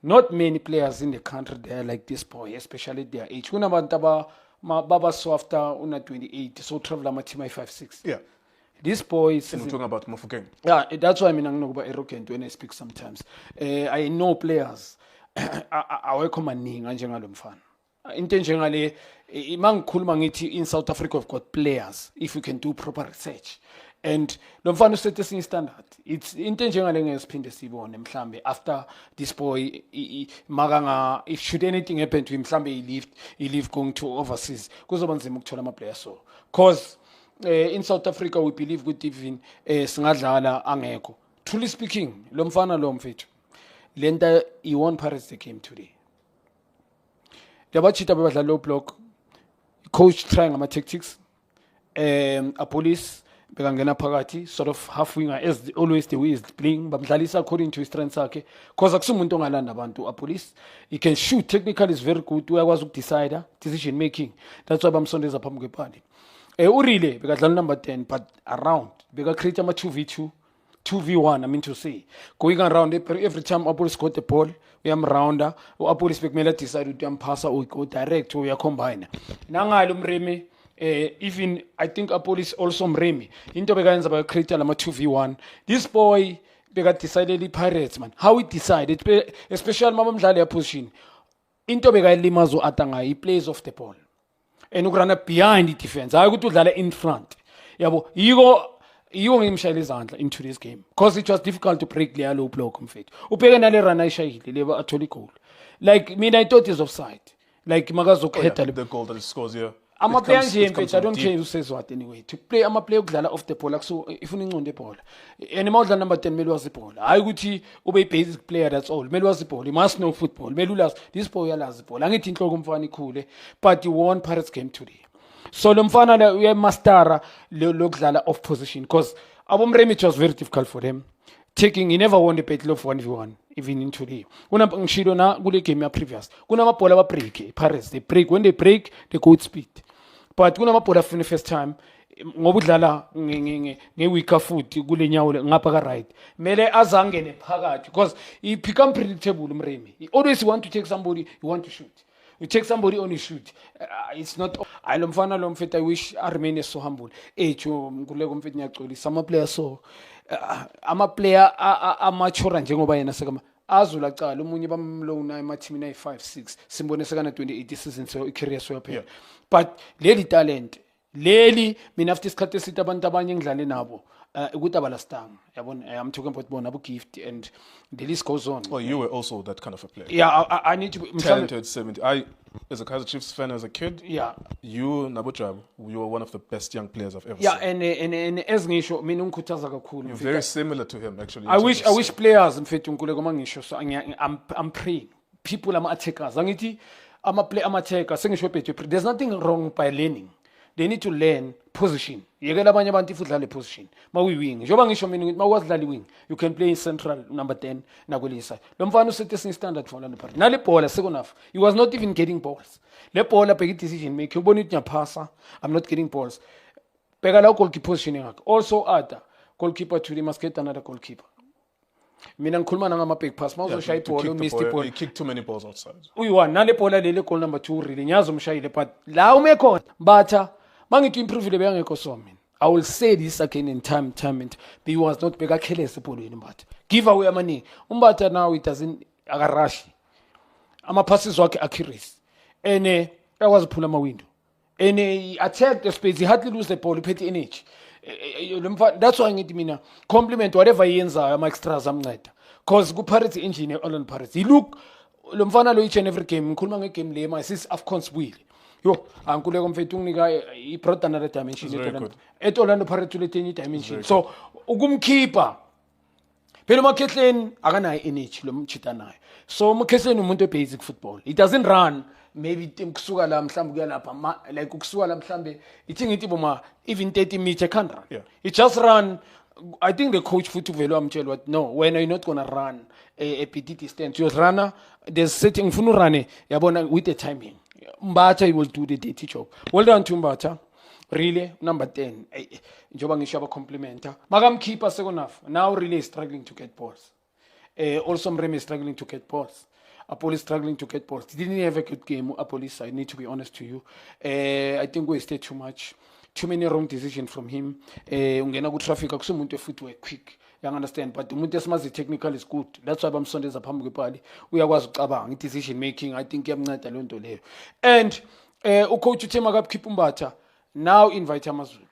not many players in the country there like this boy, especially at their age. Kunabantu baba so after una 28, so travel ama team 5-6. Yeah. This boy is. And we're talking about Mofokeng. Yeah, that's why I mean I'm not about arrogant when I speak sometimes. I know players. Awekho maningi kanjengalo mfana. Into enjengale mangikhuluma ngithi in South Africa we've got players if we can do proper research. And lo mfana usethe esinye standard. It's into enjengale ngesiphinde sibone mhlambe after this boy makanga if should anything happen to him mhlambe he leave going to overseas. Kuzoba nzima ukuthola ama players so. Cause in South Africa we believe ukuthi even singadlala angekho. Truly speaking, lo mfana lo mfethu lenta he won Pirates the game today. Dabachita bebadlala low block. Coach trying ama tactics. A police bekangena phakathi sort of half winger as always the way is playing bamdlalisa according to his strengths akhe because akusumuntu ongalanda abantu a police he can shoot technically is very good uyakwazi ukudecide decision making that's why bamsondeza phambi kwepali urile bekadlala number 10 but around beka create ama 2v2 2v1 I mean to say going around every time Apollo scored the ball uyamrounder Apollo bekumele decide ukuthi uyampasa or go direct or uyacombine nangalo umreme even I think Apollo also mreme into bekayenza ba create lama 2v1 this boy beka decided the Pirates man how he decided especially mabamdlala ya position into bekayilimazo atanga he plays off the ball and ukurana behind the defense hayi ukuthi udlala in front yabo yiko ngimshayela izandla into this game because it was difficult to break le low block mfethu ubheke nale run ayishayile leba athola goal like mina I thought is offside like makazokheta the goal that he scores here. Ama player nje mfethu I don't care who says what anyway to play ama player ukudlala off the ball so ifuna inqondo ebhola and mawudlala number 10 mele wazi ibhola hayi ukuthi ube basic player that's all mele wazi ibhola you must know football mele ulazi this boy uyalazi ibhola angithi inhloko umfana ikhule but he won Pirates game today so lo mfana la uyamastera lokudlala off position because abomremi it was very difficult for them taking he never won the battle of 1v1 even in today ngishilo na kule game ya previous kunamabhola aba break Pirates they break when they break they go with speed but kunamabhola afuna first time ngoba udlala ngeweaker foot kule nyawo ngapha ka right mele azangene phakathi because he become predictable umremi he always want to take somebody he want to shoot you take somebody on his shoot it's not I lo mfana lo mfethu I wish I remain so humble ejo nguleko mfethu ngiyaxolisa ama players so ama player amature njengoba yena sekama azula cala umunye bamlona ema team 956 simbone sekana 28 season so career so yaphela but leli talent leli mina after isikhathi esithe abantu abanye ngidlale nabo ukuthi abalastanga yabona I'm talking about bona abu gift and the list goes on. Oh, you were also that kind of a player. Yeah, I need to be talented 70. As a Kaizer Chiefs fan as a kid, yeah, you Nabodrab, you were one of the best young players I've ever seen. Yeah, and as ngisho mina ungikhuthaza kakhulu. You're very similar to him actually. I wish players mfethu ngikule koma ngisho so I'm praying people ama attackers angithi ama attackers sengisho bethu there's nothing wrong by learning. They need to learn position. Yekela abanye abantu if udlala position. Wing. Njoba ngisho mina ukuthi mawuwazi dlala wing, you can play in central number 10 nakule side. Lo mfana usethe sin standard for Orlando Pirates. Nale ball second half. He was not even getting balls. Le ball abheka decision make. Ubona ukuthi ngiyapasa. I'm not getting balls. Bheka la goalkeeper position yakhe. Also other goalkeeper today must get another goalkeeper. Mina ngikhuluma ngama big pass mawuzoshaya ibhola missed ibhola he kicked too many balls outside. Uyiwa nale bhola lele goal number 2 really nyazo umshayile but la umekhona batha mangithi improve le beyangekho so mina I will say this again in time but he was not beka careless ebholweni but give away amaningi umbatha now it doesn't akarush ama passes wakhe accuracy ene akwazi phula ama window ene attack the space he hardly lose the ball uphethe energy that's why ngithi mina compliment whatever yenzayo ama extras amnceda cause ku Pirates engine Orlando Pirates he look lo mfana lo each and every game ngikhuluma ngegame le ma sis AFCON sibuyile yo ankuleko mfethu unginika I brought another dimension at Orlando Pirates ulethe dimension so ukumkhipha phela umakhehleni akanayo energy lo mchita nayo so umakhehleni umuntu obasic football he doesn't run maybe kusuka la mhlambe kuya lapha like ukusuka la mhlambe ithi ngithi boma even 30 meters can't run he just run I think the coach futhi velo amtshela what no when you're not going to run a PT distance you runner there's setting ngifuna urane yabona with the timing Mbatha will do the dirty job well done to Mbatha really number 10 njoba ngisho aba complimenta makamkhipha second half now really struggling to get balls also Mreme is struggling to get balls Apoli is struggling to get balls. He didn't have a good game, Apoli, I need to be honest to you. I think we wasted too much. Too many wrong decisions from him. Ungena ku traffic akusumuntu footwork quick. You understand? But umuntu esimazi technical is good. That's why bamsondeza phambi kwepali. Uyakwazi ukucabanga decision making. I think iyamnceda lento leyo. And ucoach uThema KaPhipha Mbatha now invite Amazulu.